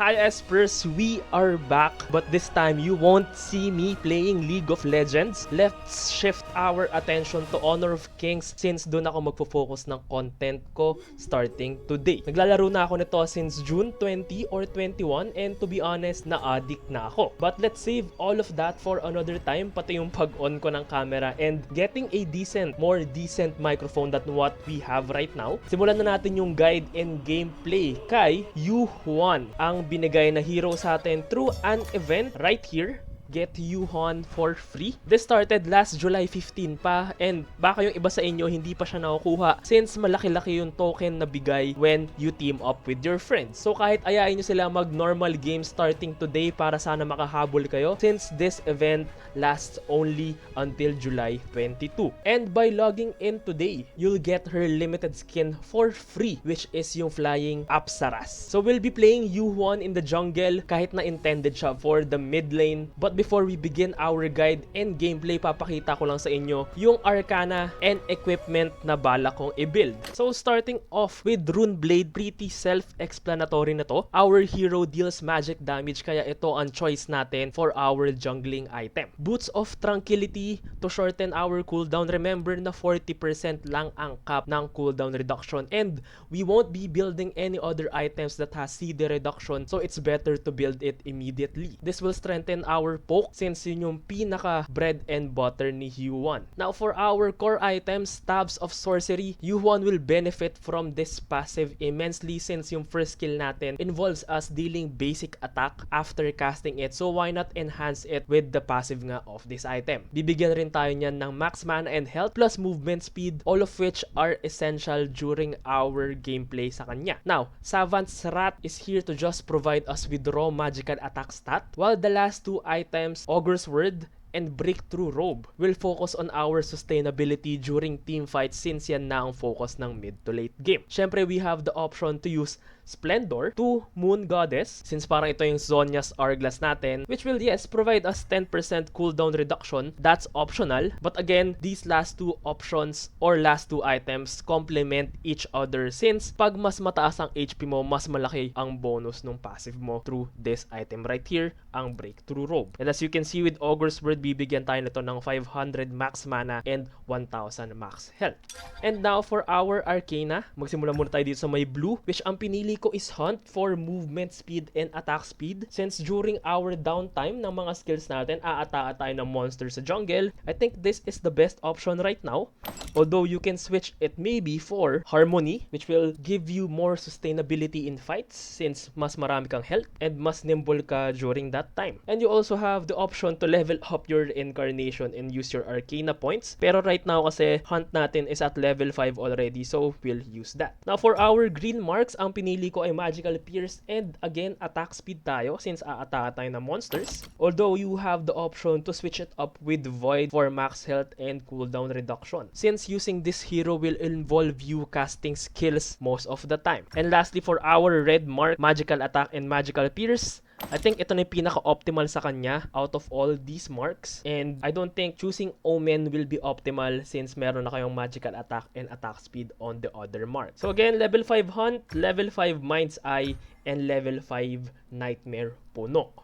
Hi Espers, we are back, but this time you won't see me playing League of Legends. Let's shift our attention to Honor of Kings since doon ako magpo-focus ng content ko starting today. Naglalaro na ako nito since June 20 or 21 and to be honest, na-addict na ako. But let's save all of that for another time, pati yung pag-on ko ng camera and getting a more decent microphone than what we have right now. Simulan na natin yung guide and gameplay kay Yuhuan, ang binigay na hero sa atin through an event right here. Get Yuhuan for free. This started last July 15 pa and baka yung iba sa inyo hindi pa siya nakukuha since malaki-laki yung token na bigay when you team up with your friends. So kahit ayain nyo sila mag-normal game starting today para sana makahabol kayo since this event lasts only until July 22. And by logging in today, you'll get her limited skin for free which is yung flying Apsaras. So we'll be playing Yuhuan in the jungle kahit na intended siya for the mid lane. But before we begin our guide and gameplay, papakita ko lang sa inyo yung arcana and equipment na bala kong i-build. So starting off with Rune Blade, pretty self-explanatory na to. Our hero deals magic damage kaya ito ang choice natin for our jungling item. Boots of Tranquility to shorten our cooldown. Remember na 40% lang ang cap ng cooldown reduction and we won't be building any other items that has CD reduction, so it's better to build it immediately. This will strengthen our poke since yun yung pinaka bread and butter ni Yuhuan. Now for our core items, Stabs of Sorcery, Yuhuan will benefit from this passive immensely since yung first skill natin involves us dealing basic attack after casting it, so why not enhance it with the passive nga of this item. Bibigyan rin tayo niyan ng max mana and health plus movement speed, all of which are essential during our gameplay sa kanya. Now, Savant's Rat is here to just provide us with raw magical attack stat, while the last two items, Ogre's Word and Breakthrough Robe, will focus on our sustainability during team fights since yan na ang focus ng mid to late game. Syempre, we have the option to use Splendor to Moon Goddess since parang ito yung Zhonya's Hourglass natin, which will yes provide us 10% cooldown reduction. That's optional, but again these last two options or last two items complement each other since pag mas mataas ang HP mo, mas malaki ang bonus ng passive mo through this item right here, ang Breakthrough Robe. And as you can see with Ogre's Word, bibigyan tayo nito ng 500 max mana and 1000 max health. And now for our Arcana, magsimula muna tayo dito sa may blue, which ang pinili ko is Hunt for movement speed and attack speed since during our downtime ng mga skills natin, aatake tayo ng monsters sa jungle. I think this is the best option right now, although you can switch it maybe for Harmony, which will give you more sustainability in fights since mas marami kang health and mas nimble ka during that time. And you also have the option to level up your Incarnation and use your Arcana points, pero right now kasi Hunt natin is at level 5 already, so we'll use that. Now for our green marks, ang pinili ko ay Magical Pierce and again attack speed tayo since aatake tayo ng monsters, although you have the option to switch it up with Void for max health and cooldown reduction since using this hero will involve you casting skills most of the time. And lastly for our red mark, Magical Attack and Magical Pierce, I think ito na yung pinaka-optimal sa kanya out of all these marks. And I don't think choosing Omen will be optimal since meron na kayong magical attack and attack speed on the other mark. So again, level 5 Hunt, level 5 Mind's Eye, and level 5 Nightmare Puno.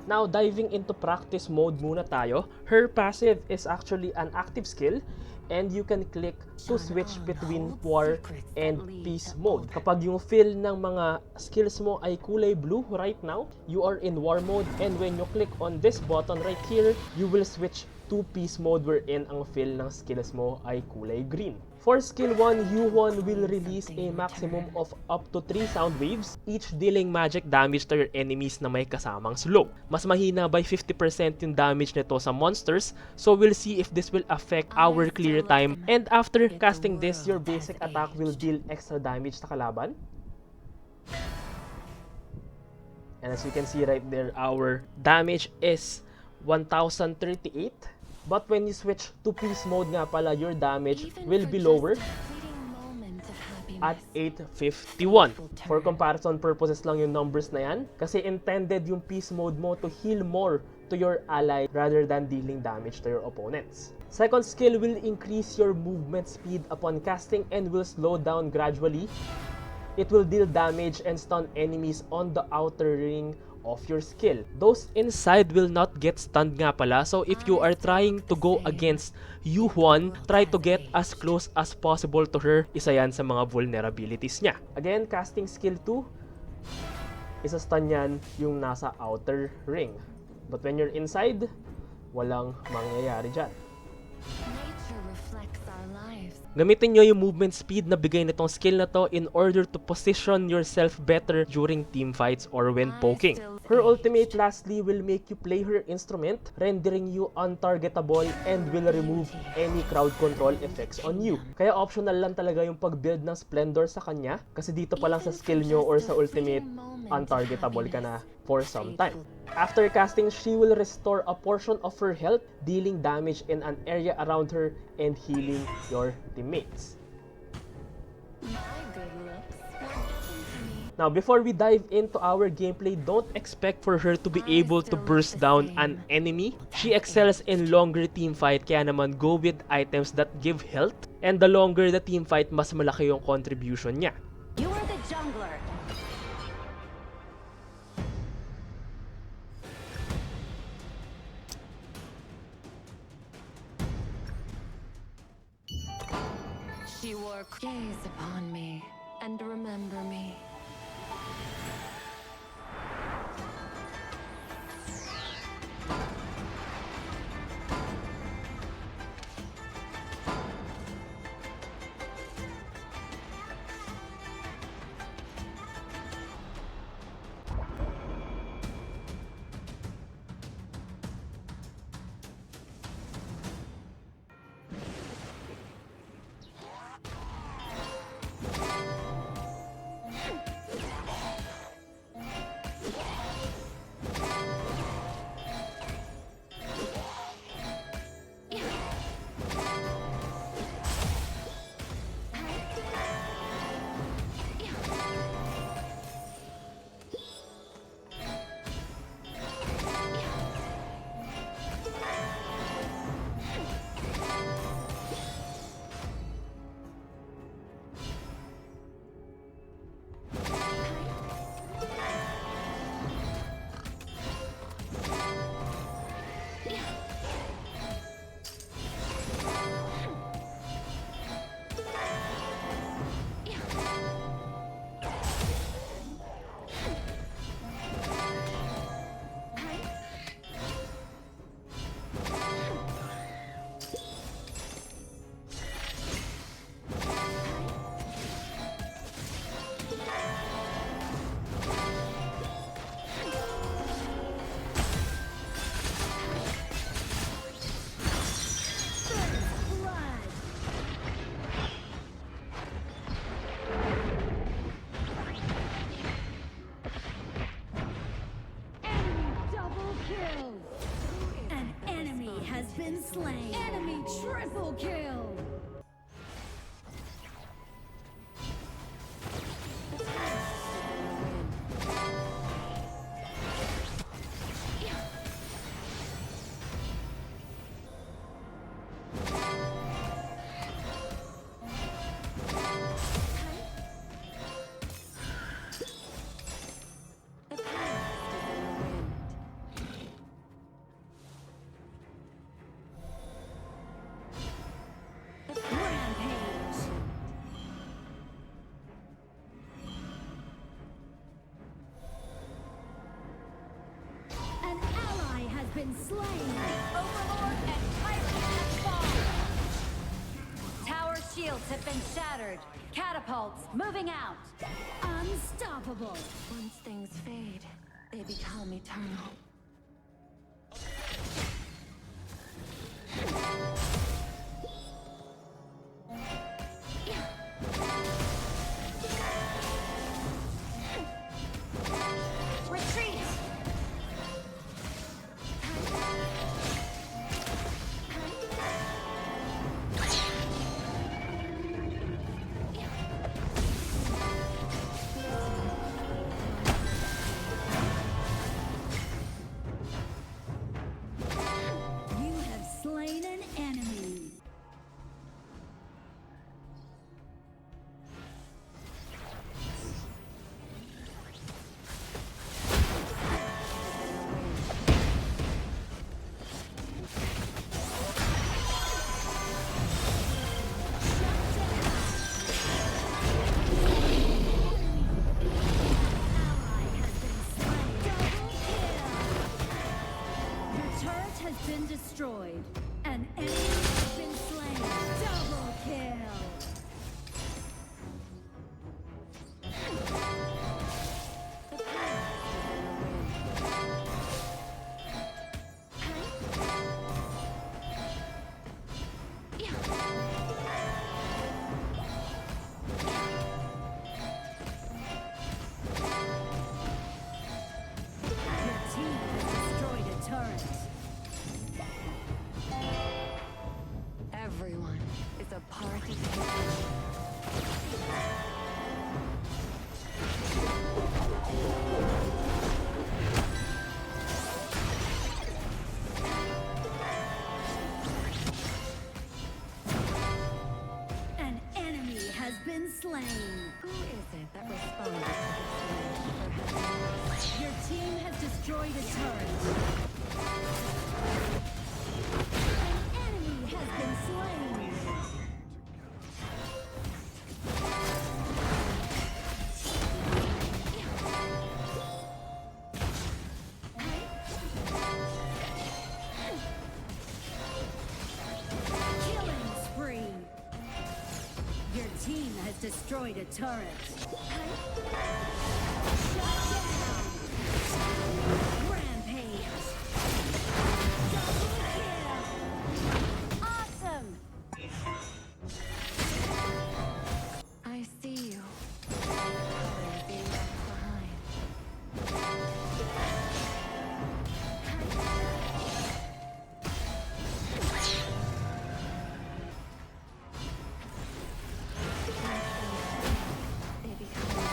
Now, diving into practice mode muna tayo. Her passive is actually an active skill and you can click to switch between War and Peace mode. Kapag yung fill ng mga skills mo ay kulay blue right now, you are in War mode, and when you click on this button right here, you will switch to Peace mode wherein ang fill ng skills mo ay kulay green. For skill 1, Yuhuan will release a maximum of up to 3 sound waves, each dealing magic damage to your enemies na may kasamang slow. Mas mahina by 50% yung damage nito sa monsters, so we'll see if this will affect our clear time. And after casting this, your basic attack will deal extra damage sa kalaban. And as you can see right there, our damage is 1038. But when you switch to Peace mode nga pala, your damage will be lower at 851. For comparison purposes lang yung numbers na yan kasi intended yung Peace mode mo to heal more to your ally rather than dealing damage to your opponents. Second skill will increase your movement speed upon casting and will slow down gradually It will deal damage and stun enemies on the outer ring of your skill. Those inside will not get stunned nga pala. So if you are trying to go against Yuhuan, try to get as close as possible to her. Isa yan sa mga vulnerabilities niya. Again, casting skill 2, isa-stun yan yung nasa outer ring. But when you're inside, walang mangyayari dyan. Gamitin nyo yung movement speed na bigay nitong skill na to in order to position yourself better during team fights or when poking. Her ultimate lastly will make you play her instrument, rendering you untargetable and will remove any crowd control effects on you. Kaya optional lang talaga yung pag-build ng Splendor sa kanya kasi dito pa lang sa skill nyo or sa ultimate, untargetable ka na for some time. After casting, she will restore a portion of her health, dealing damage in an area around her and healing your teammates. Now, before we dive into our gameplay, don't expect for her to be able to burst down an enemy. She excels in longer team fight, kaya naman go with items that give health. And the longer the team fight, mas malaki yung contribution niya. You are the jungler. She wore gaze upon me and remember me. Been slain. Enemy triple kill. Been slain. Overlord and Tyrant have fallen. Tower shields have been shattered. Catapults moving out. Unstoppable. Once things fade, they become eternal. been destroyed. An enemy has been slain. Double kill. Your team has destroyed a turret. Everyone is a part of history. An enemy has been slain. Who is it that responded to this wish for happiness? Your team has destroyed a turret. An enemy has been slain. Killing spree. Your team has destroyed a turret. Shut down. Rampage. Double kill. Awesome. I see you. Colors you left behind. They become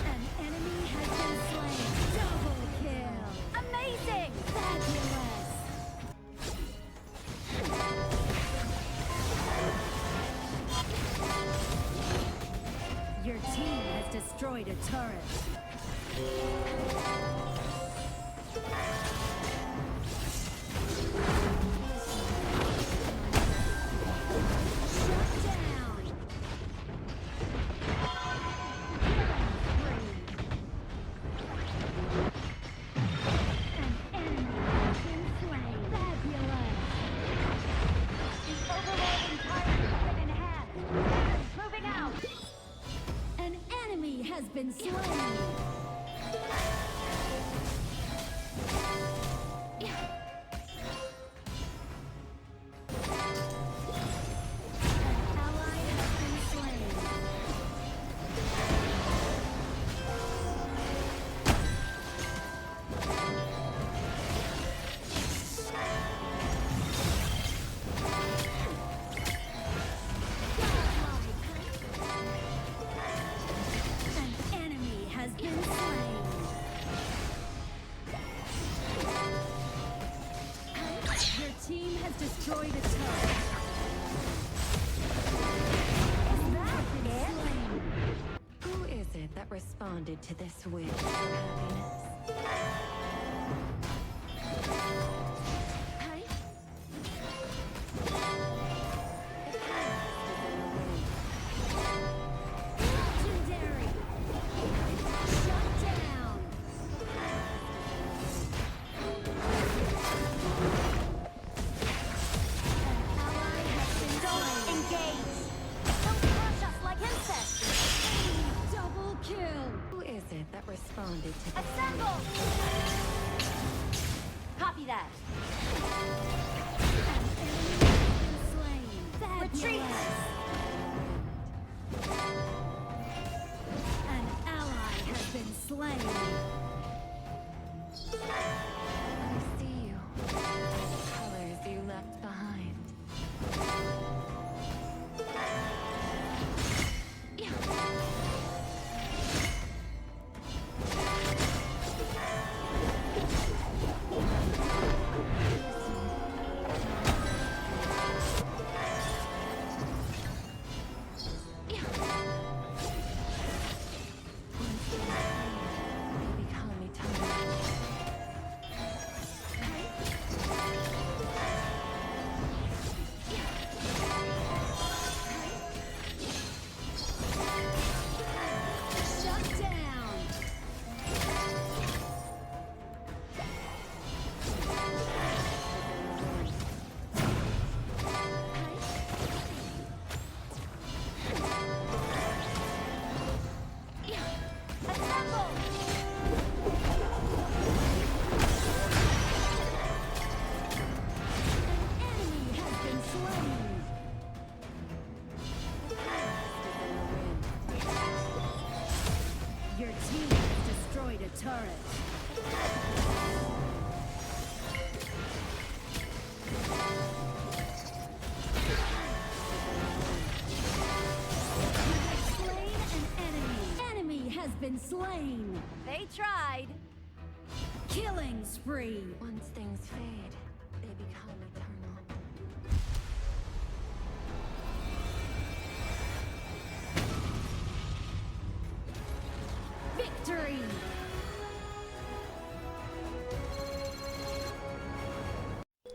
An enemy has been slain. Double kill. Amazing. Fabulous. Your team has destroyed a turret. Shut down. An enemy has been slain. Fabulous. The Overlord and Pirate have been enhanced. Weapons moving out. An enemy has been slain. An ally has been slain. An enemy has been slain. Your team has destroyed a turret. Is that it? Who is it that responded to this wish for happiness? Legendary. Shut down. An ally has been slain. Engage! Don't crush us like insects! Double kill. Who is it that responded to this Assemble! Copy that. An enemy has been slain. Retreat. Fabulous. An ally has been slain. I see you. Colors you left behind. been slain. They tried. Killing spree. Once things fade, they become eternal. Victory.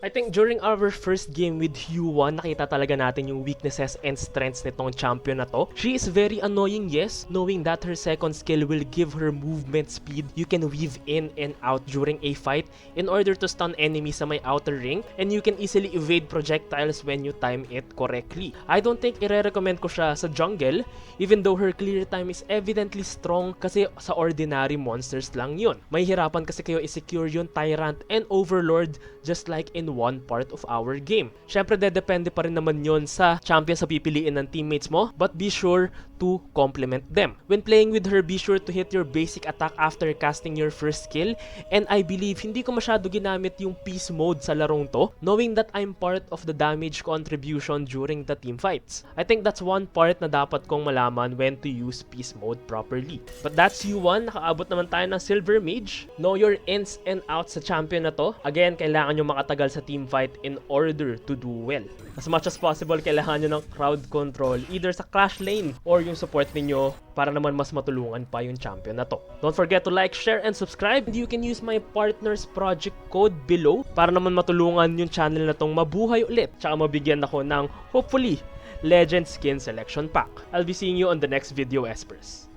I think during our first game with Yuhuan, nakita talaga natin yung weaknesses and strengths nitong champion na to. She is very annoying, yes, knowing that her second skill will give her movement speed. You can weave in and out during a fight in order to stun enemies sa may outer ring, and you can easily evade projectiles when you time it correctly. I don't think ire-recommend ko siya sa jungle, even though her clear time is evidently strong kasi sa ordinary monsters lang yun. Mahihirapan kasi kayo i-secure yung Tyrant and Overlord just like in one part of our game. Syempre, depende pa rin naman yon sa champion sa pipiliin ng teammates mo, but be sure to complement them. When playing with her, be sure to hit your basic attack after casting your first skill, and I believe hindi ko masyado ginamit yung peace mode sa larong to, knowing that I'm part of the damage contribution during the team fights. I think that's one part na dapat kong malaman when to use peace mode properly. But that's Yuhuan. Nakaabot naman tayo ng Silver Mage. Know your ins and outs sa champion na to. Again, kailangan nyo makatagal sa team fight in order to do well. As much as possible, kailangan nyo ng crowd control either sa crash lane or yung support ninyo para naman mas matulungan pa yung champion na to. Don't forget to like, share, and subscribe. And you can use my partner's project code below para naman matulungan yung channel na tong mabuhay ulit. Tsaka mabigyan ako ng, hopefully, Legend Skin Selection Pack. I'll be seeing you on the next video, Espers.